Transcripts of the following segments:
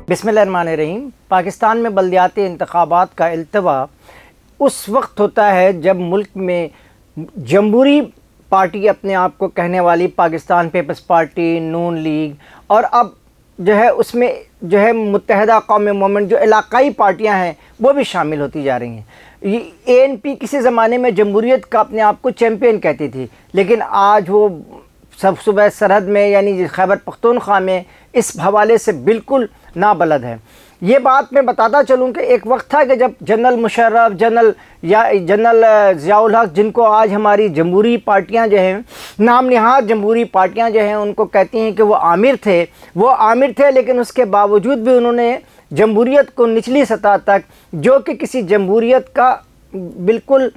بسم اللہ الرحمن الرحیم۔ پاکستان میں بلدیاتی انتخابات کا التوا اس وقت ہوتا ہے جب ملک میں جمہوری پارٹی اپنے آپ کو کہنے والی پاکستان پیپلز پارٹی، نون لیگ اور اب اس میں متحدہ قومی موومنٹ جو علاقائی پارٹیاں ہیں وہ بھی شامل ہوتی جا رہی ہیں۔ اے این پی کسی زمانے میں جمہوریت کا اپنے آپ کو چیمپئن کہتی تھی، لیکن آج وہ صوبہ سرحد میں یعنی خیبر پختونخوا میں اس حوالے سے بالکل نابلد ہے۔ یہ بات میں بتاتا چلوں کہ ایک وقت تھا کہ جب جنرل مشرف، جنرل ضیاء الحق، جن کو آج ہماری جمہوری پارٹیاں نام نہاد جمہوری پارٹیاں ان کو کہتی ہیں کہ وہ آمر تھے، لیکن اس کے باوجود بھی انہوں نے جمہوریت کو نچلی سطح تک، جو کہ کسی جمہوریت کا بالکل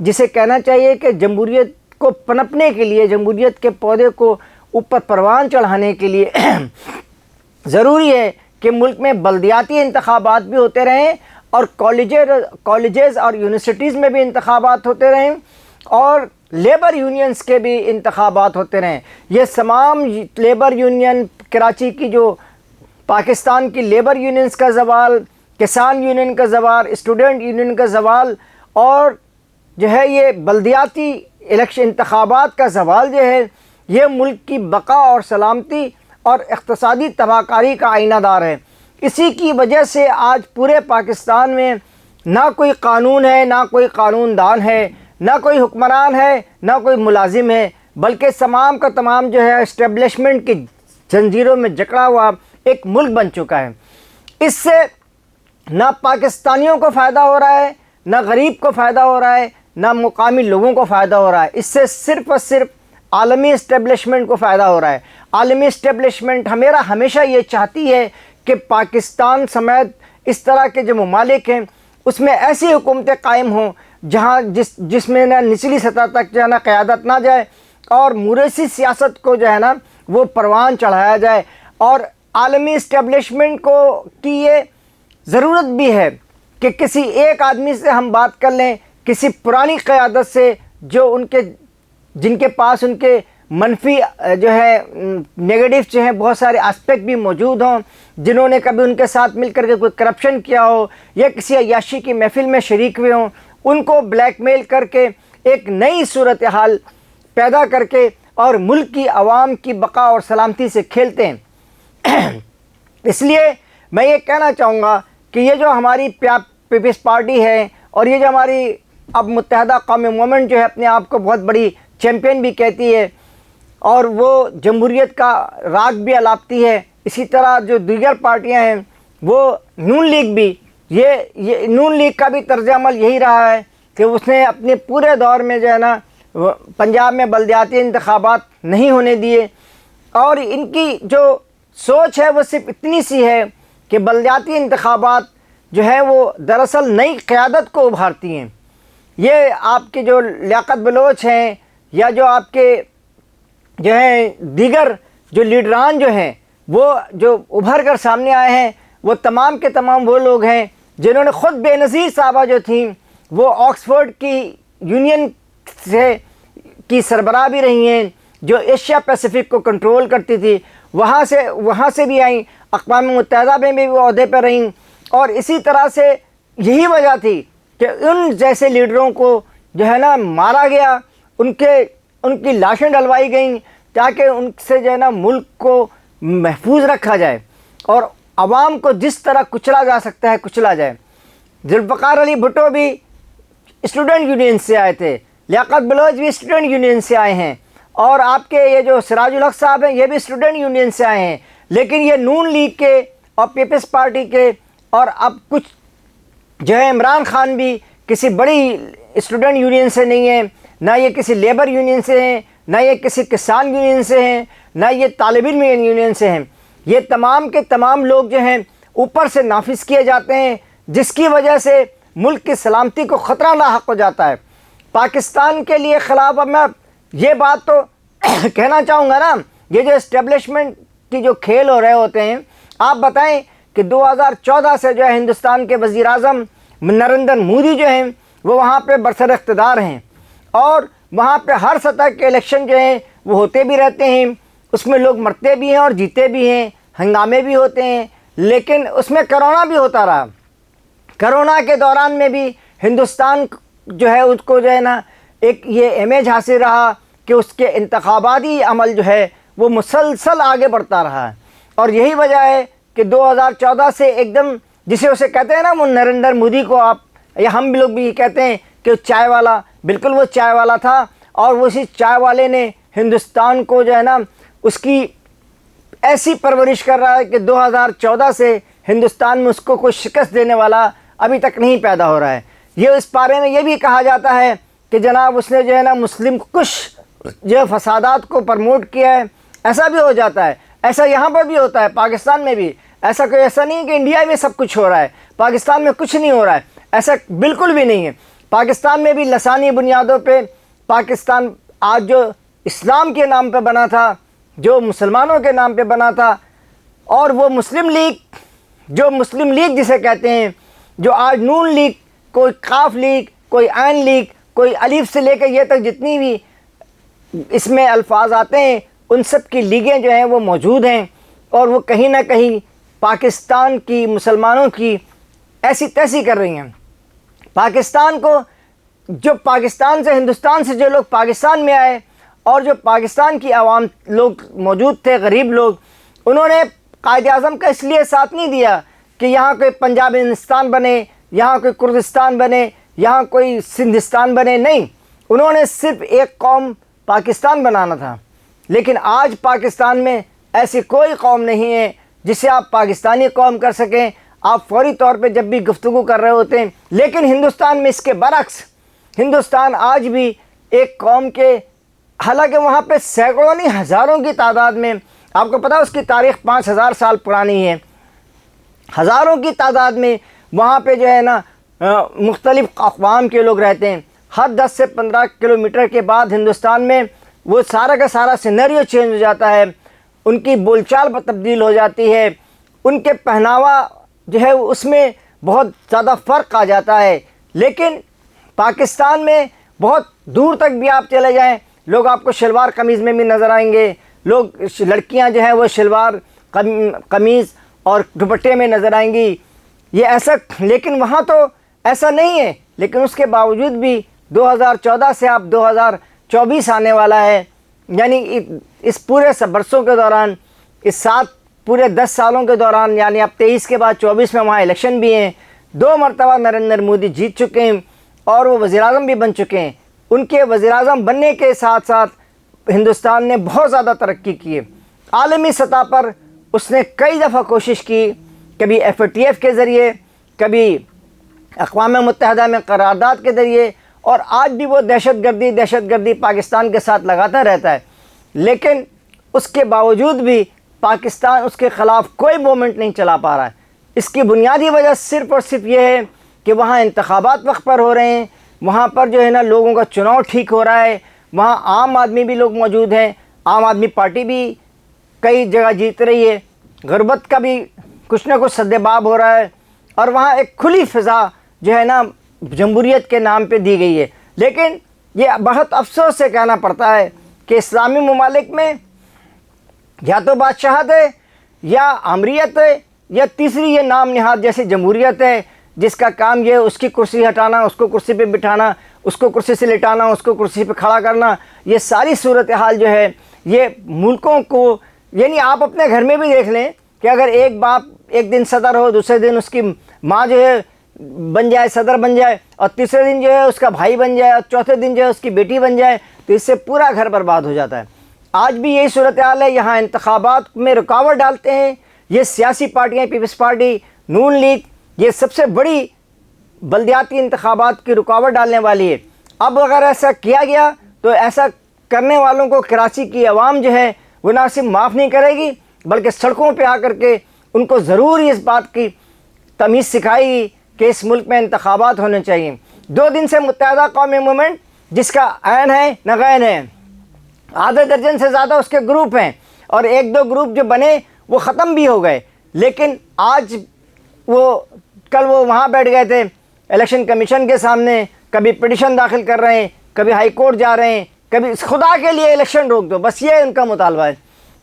جسے کہنا چاہیے کہ جمہوریت کو پنپنے کے لیے، جمہوریت کے پودے کو اوپر پروان چڑھانے کے لیے ضروری ہے کہ ملک میں بلدیاتی انتخابات بھی ہوتے رہیں اور کالجز اور یونیورسٹیز میں بھی انتخابات ہوتے رہیں اور لیبر یونینز کے بھی انتخابات ہوتے رہیں۔ یہ تمام لیبر یونین، کراچی کی جو پاکستان کی لیبر یونینز کا زوال، کسان یونین کا زوال، اسٹوڈنٹ یونین کا زوال اور یہ بلدیاتی الیکشن انتخابات کا زوال یہ ملک کی بقا اور سلامتی اور اقتصادی تباہ کاری کا آئینہ دار ہے۔ اسی کی وجہ سے آج پورے پاکستان میں نہ کوئی قانون ہے، نہ کوئی قانون دان ہے، نہ کوئی حکمران ہے، نہ کوئی ملازم ہے، بلکہ تمام کا تمام اسٹیبلشمنٹ کی زنجیروں میں جکڑا ہوا ایک ملک بن چکا ہے۔ اس سے نہ پاکستانیوں کو فائدہ ہو رہا ہے، نہ غریب کو فائدہ ہو رہا ہے، نہ مقامی لوگوں کو فائدہ ہو رہا ہے۔ اس سے صرف اور صرف عالمی اسٹیبلشمنٹ کو فائدہ ہو رہا ہے۔ عالمی اسٹیبلشمنٹ ہمیشہ یہ چاہتی ہے کہ پاکستان سمیت اس طرح کے جو ممالک ہیں اس میں ایسی حکومتیں قائم ہوں جہاں جس میں نچلی سطح تک قیادت نہ جائے اور موریثی سیاست کو وہ پروان چڑھایا جائے۔ اور عالمی اسٹیبلشمنٹ کی یہ ضرورت بھی ہے کہ کسی ایک آدمی سے ہم بات کر لیں، کسی پرانی قیادت سے جن کے پاس ان کے منفی نیگیٹو بہت سارے اسپیکٹ بھی موجود ہوں، جنہوں نے کبھی ان کے ساتھ مل کر کے کوئی کرپشن کیا ہو یا کسی عیاشی کی محفل میں شریک ہوئے ہوں، ان کو بلیک میل کر کے ایک نئی صورتحال پیدا کر کے اور ملک کی عوام کی بقا اور سلامتی سے کھیلتے ہیں۔ اس لیے میں یہ کہنا چاہوں گا کہ یہ جو ہماری پیپلز پارٹی ہے اور یہ جو ہماری اب متحدہ قومی موومنٹ اپنے آپ کو بہت بڑی چیمپئن بھی کہتی ہے اور وہ جمہوریت کا راگ بھی الاپتی ہے، اسی طرح جو دیگر پارٹیاں ہیں وہ نون لیگ بھی، یہ نون لیگ کا بھی طرز عمل یہی رہا ہے کہ اس نے اپنے پورے دور میں پنجاب میں بلدیاتی انتخابات نہیں ہونے دیے اور ان کی جو سوچ ہے وہ صرف اتنی سی ہے کہ بلدیاتی انتخابات وہ دراصل نئی قیادت کو ابھارتی ہیں۔ یہ آپ کے جو لیاقت بلوچ ہیں یا جو آپ کے دیگر جو لیڈران ہیں وہ جو ابھر کر سامنے آئے ہیں، وہ تمام کے تمام وہ لوگ ہیں جنہوں نے خود بے نظیر صاحبہ جو تھیں وہ آکسفورڈ کی یونین کی سربراہ بھی رہی ہیں، جو ایشیا پیسیفک کو کنٹرول کرتی تھی، وہاں سے بھی آئیں، اقوام متحدہ میں بھی وہ عہدے پر رہیں اور اسی طرح سے یہی وجہ تھی کہ ان جیسے لیڈروں کو مارا گیا، ان کی لاشیں ڈلوائی گئیں تاکہ ان سے ملک کو محفوظ رکھا جائے اور عوام کو جس طرح کچلا جا سکتا ہے کچلا جائے۔ ذوالفقار علی بھٹو بھی اسٹوڈنٹ یونین سے آئے تھے، لیاقت بلوچ بھی اسٹوڈنٹ یونین سے آئے ہیں اور آپ کے یہ جو سراج الحق صاحب ہیں یہ بھی اسٹوڈنٹ یونین سے آئے ہیں، لیکن یہ نون لیگ کے اور پیپلز پارٹی کے اور اب کچھ عمران خان بھی کسی بڑی اسٹوڈنٹ یونین سے نہیں ہیں، نہ یہ کسی لیبر یونین سے ہیں، نہ یہ کسی کسان یونین سے ہیں، نہ یہ طالب علم یونین سے ہیں۔ یہ تمام کے تمام لوگ اوپر سے نافذ کیے جاتے ہیں، جس کی وجہ سے ملک کی سلامتی کو خطرہ لاحق ہو جاتا ہے۔ پاکستان کے لیے خلاف اب میں یہ بات تو کہنا چاہوں گا یہ جو اسٹیبلشمنٹ کی جو کھیل ہو رہے ہوتے ہیں، آپ بتائیں کہ 2014 سے ہندوستان کے وزیر اعظم نریندر مودی وہ وہاں پہ برسر اقتدار ہیں اور وہاں پہ ہر سطح کے الیکشن وہ ہوتے بھی رہتے ہیں، اس میں لوگ مرتے بھی ہیں اور جیتے بھی ہیں، ہنگامے بھی ہوتے ہیں، لیکن اس میں کرونا بھی ہوتا رہا. کرونا کے دوران میں بھی ہندوستان جو ہے اس کو جو ہے نا ایک یہ امیج حاصل رہا کہ اس کے انتخاباتی عمل جو ہے وہ مسلسل آگے بڑھتا رہا ہے. اور یہی وجہ ہے کہ 2014 سے ایک دم جسے اسے کہتے ہیں نا وہ نریندر مودی کو آپ یا ہم لوگ بھی کہتے ہیں کہ چائے والا، بالکل وہ چائے والا تھا. اور وہ اسی چائے والے نے ہندوستان کو جو ہے نا اس کی ایسی پرورش کر رہا ہے کہ 2014 سے ہندوستان میں اس کو کوئی شکست دینے والا ابھی تک نہیں پیدا ہو رہا ہے. یہ اس بارے میں یہ بھی کہا جاتا ہے کہ جناب اس نے جو ہے نا مسلم کش جو فسادات کو پرموٹ کیا ہے. ایسا بھی ہو جاتا ہے، ایسا یہاں پر بھی ہوتا ہے، پاکستان میں بھی ایسا نہیں کہ انڈیا میں سب کچھ ہو رہا ہے پاکستان میں کچھ نہیں ہو رہا ہے. ایسا بالکل بھی نہیں ہے. پاکستان میں بھی لسانی بنیادوں پہ پاکستان آج جو اسلام کے نام پہ بنا تھا، جو مسلمانوں کے نام پہ بنا تھا، اور وہ مسلم لیگ جسے کہتے ہیں، جو آج نون لیگ، کوئی قاف لیگ، کوئی عین لیگ، کوئی الف سے لے کے یہ تک جتنی بھی اس میں الفاظ آتے ہیں ان سب کی لیگیں جو ہیں وہ موجود ہیں. اور وہ کہیں نہ کہیں پاکستان کی مسلمانوں کی ایسی تیسی کر رہی ہیں. پاکستان کو جو پاکستان سے ہندوستان سے جو لوگ پاکستان میں آئے اور جو پاکستان کی عوام لوگ موجود تھے، غریب لوگ، انہوں نے قائد اعظم کا اس لیے ساتھ نہیں دیا کہ یہاں کوئی پنجاب ہندوستان بنے، یہاں کوئی کردستان بنے، یہاں کوئی سندھستان بنے. نہیں، انہوں نے صرف ایک قوم پاکستان بنانا تھا. لیکن آج پاکستان میں ایسی کوئی قوم نہیں ہے جسے آپ پاکستانی قوم کر سکیں. آپ فوری طور پہ جب بھی گفتگو کر رہے ہوتے ہیں، لیکن ہندوستان میں اس کے برعکس ہندوستان آج بھی ایک قوم کے، حالانکہ وہاں پہ سینکڑوں نہیں ہزاروں کی تعداد میں، آپ کو پتہ اس کی تاریخ 5000 سال پرانی ہے، ہزاروں کی تعداد میں وہاں پہ جو ہے نا مختلف اقوام کے لوگ رہتے ہیں. ہر 10 سے 15 کلومیٹر کے بعد ہندوستان میں وہ سارا کا سارا سینیریو چینج ہو جاتا ہے. ان کی بول چال تبدیل ہو جاتی ہے، ان کے پہناوا جو ہے اس میں بہت زیادہ فرق آ جاتا ہے. لیکن پاکستان میں بہت دور تک بھی آپ چلے جائیں، لوگ آپ کو شلوار قمیض میں بھی نظر آئیں گے. لوگ لڑکیاں جو ہیں وہ شلوار قمیض اور دوپٹے میں نظر آئیں گی. یہ ایسا، لیکن وہاں تو ایسا نہیں ہے. لیکن اس کے باوجود بھی 2014 سے آپ 2024 آنے والا ہے، یعنی اس پورے برسوں کے دوران، اس پورے 10 سالوں کے دوران، یعنی اب 23 کے بعد 24 میں وہاں الیکشن بھی ہیں. 2 مرتبہ نریندر مودی جیت چکے ہیں اور وہ وزیر اعظم بھی بن چکے ہیں. ان کے وزیر اعظم بننے کے ساتھ ساتھ ہندوستان نے بہت زیادہ ترقی کی ہے. عالمی سطح پر اس نے کئی دفعہ کوشش کی، کبھی FATF کے ذریعے، کبھی اقوام متحدہ میں قرارداد کے ذریعے، اور آج بھی وہ دہشت گردی پاکستان کے ساتھ لگاتا رہتا ہے. لیکن اس کے باوجود بھی پاکستان اس کے خلاف کوئی موومنٹ نہیں چلا پا رہا ہے. اس کی بنیادی وجہ صرف اور صرف یہ ہے کہ وہاں انتخابات وقت پر ہو رہے ہیں، وہاں پر جو ہے نا لوگوں کا چناؤ ٹھیک ہو رہا ہے، وہاں عام آدمی بھی لوگ موجود ہیں، عام آدمی پارٹی بھی کئی جگہ جیت رہی ہے، غربت کا بھی کچھ نہ کچھ سدباب ہو رہا ہے، اور وہاں ایک کھلی فضا جو ہے نا جمہوریت کے نام پہ دی گئی ہے. لیکن یہ بہت افسوس سے کہنا پڑتا ہے کہ اسلامی ممالک میں یا تو بادشاہت ہے یا آمریت ہے یا تیسری یہ نام نہاد جیسے جمہوریت ہے، جس کا کام یہ اس کی کرسی ہٹانا، اس کو کرسی پہ بٹھانا، اس کو کرسی سے لٹانا، اس کو کرسی پہ کھڑا کرنا. یہ ساری صورتحال جو ہے یہ ملکوں کو، یعنی آپ اپنے گھر میں بھی دیکھ لیں کہ اگر ایک باپ ایک دن صدر ہو، دوسرے دن اس کی ماں جو ہے بن جائے، صدر بن جائے، اور تیسرے دن جو ہے اس کا بھائی بن جائے، اور چوتھے دن جو ہے اس کی بیٹی بن جائے، تو اس سے پورا گھر برباد ہو جاتا ہے. آج بھی یہی صورتحال ہے. یہاں انتخابات میں رکاوٹ ڈالتے ہیں یہ سیاسی پارٹیاں، پیپلز پارٹی، نون لیگ، یہ سب سے بڑی بلدیاتی انتخابات کی رکاوٹ ڈالنے والی ہے. اب اگر ایسا کیا گیا تو ایسا کرنے والوں کو کراچی کی عوام جو ہے وہ نہ صرف معاف نہیں کرے گی، بلکہ سڑکوں پہ آ کر کے ان کو ضرور اس بات کی تمیز سکھائے گی کہ اس ملک میں انتخابات ہونے چاہیے. 2 دن سے متحدہ قومی موومنٹ، جس کا عین ہے نہ غین ہے، آدھے درجن سے زیادہ اس کے گروپ ہیں، اور 1-2 گروپ جو بنے وہ ختم بھی ہو گئے. لیکن آج کل وہ وہاں بیٹھ گئے تھے الیکشن کمیشن کے سامنے، کبھی پٹیشن داخل کر رہے ہیں، کبھی ہائی کورٹ جا رہے ہیں، کبھی خدا کے لیے الیکشن روک دو، بس یہ ان کا مطالبہ ہے.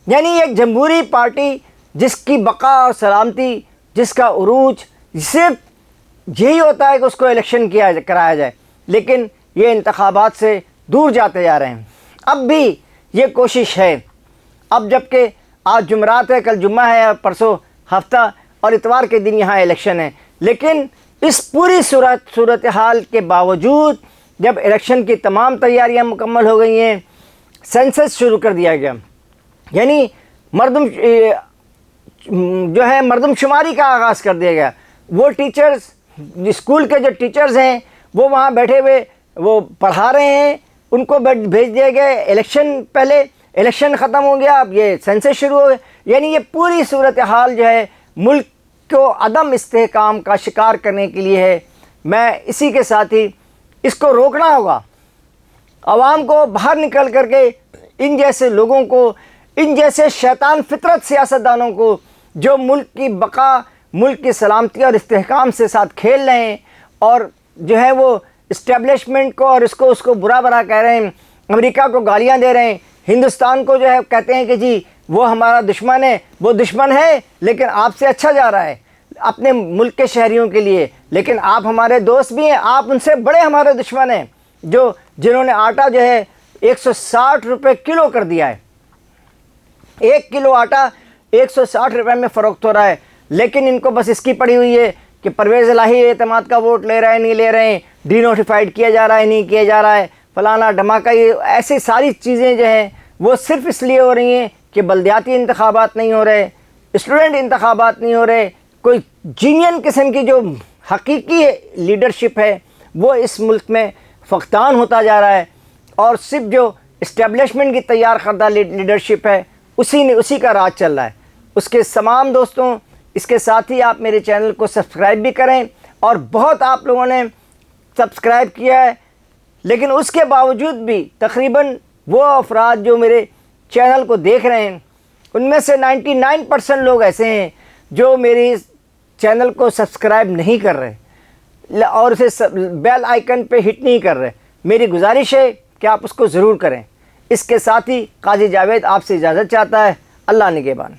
یعنی ایک جمہوری پارٹی جس کی بقا اور سلامتی جس کا عروج صرف یہی ہوتا ہے کہ اس کو الیکشن کرایا جائے، لیکن یہ انتخابات سے دور جاتے جا رہے ہیں۔ اب بھی یہ کوشش ہے، اب جب کہ آج جمعرات ہے، کل جمعہ ہے، اور پرسوں ہفتہ اور اتوار کے دن یہاں الیکشن ہے، لیکن اس پوری صورتحال کے باوجود جب الیکشن کی تمام تیاریاں مکمل ہو گئی ہیں، سینسس شروع کر دیا گیا، یعنی مردم شماری کا آغاز کر دیا گیا۔ وہ ٹیچرز، اسکول کے جو ٹیچرز ہیں وہ وہاں بیٹھے ہوئے وہ پڑھا رہے ہیں، ان کو بھیج دیا گیا الیکشن، پہلے الیکشن ختم ہو گیا، اب یہ سینسس شروع ہو گیا، یعنی یہ پوری صورتحال جو ہے ملک کو عدم استحکام کا شکار کرنے کے لیے ہے۔ میں اسی کے ساتھ ہی اس کو روکنا ہوگا، عوام کو باہر نکل کر کے ان جیسے لوگوں کو، ان جیسے شیطان فطرت سیاستدانوں کو جو ملک کی بقا، ملک کی سلامتی اور استحکام سے ساتھ کھیل رہے ہیں، اور جو ہے وہ اسٹیبلشمنٹ کو اور اس کو برا کہہ رہے ہیں، امریکہ کو گالیاں دے رہے ہیں، ہندوستان کو جو ہے کہتے ہیں کہ جی وہ ہمارا دشمن ہے، وہ دشمن ہے لیکن آپ سے اچھا جا رہا ہے اپنے ملک کے شہریوں کے لیے، لیکن آپ ہمارے دوست بھی ہیں، آپ ان سے بڑے ہمارے دشمن ہیں، جنہوں نے آٹا جو ہے 160 روپے کلو کر دیا ہے، 1 کلو آٹا 160 روپے میں فروخت ہو رہا ہے، لیکن ان کو بس اس کی پڑی ہوئی ہے کہ پرویز الہی اعتماد کا ووٹ لے رہے ہیں، نہیں لے رہے ہیں، ڈی نوٹیفائڈ کیا جا رہا ہے، نہیں کیا جا رہا ہے، فلانا دھماکہ، یہ ایسی ساری چیزیں جو ہیں وہ صرف اس لیے ہو رہی ہیں کہ بلدیاتی انتخابات نہیں ہو رہے، اسٹوڈنٹ انتخابات نہیں ہو رہے، کوئی جینین قسم کی جو حقیقی لیڈرشپ ہے وہ اس ملک میں فقدان ہوتا جا رہا ہے، اور صرف جو اسٹیبلشمنٹ کی تیار کردہ لیڈرشپ ہے اسی کا راج چل رہا ہے۔ اس کے تمام دوستوں، اس کے ساتھ ہی آپ میرے چینل کو سبسکرائب بھی کریں، اور بہت آپ لوگوں نے سبسکرائب کیا ہے، لیکن اس کے باوجود بھی تقریباً وہ افراد جو میرے چینل کو دیکھ رہے ہیں ان میں سے 99% لوگ ایسے ہیں جو میری چینل کو سبسکرائب نہیں کر رہے اور اسے بیل آئیکن پہ ہٹ نہیں کر رہے۔ میری گزارش ہے کہ آپ اس کو ضرور کریں۔ اس کے ساتھ ہی قاضی جاوید آپ سے اجازت چاہتا ہے۔ اللہ نگہبان۔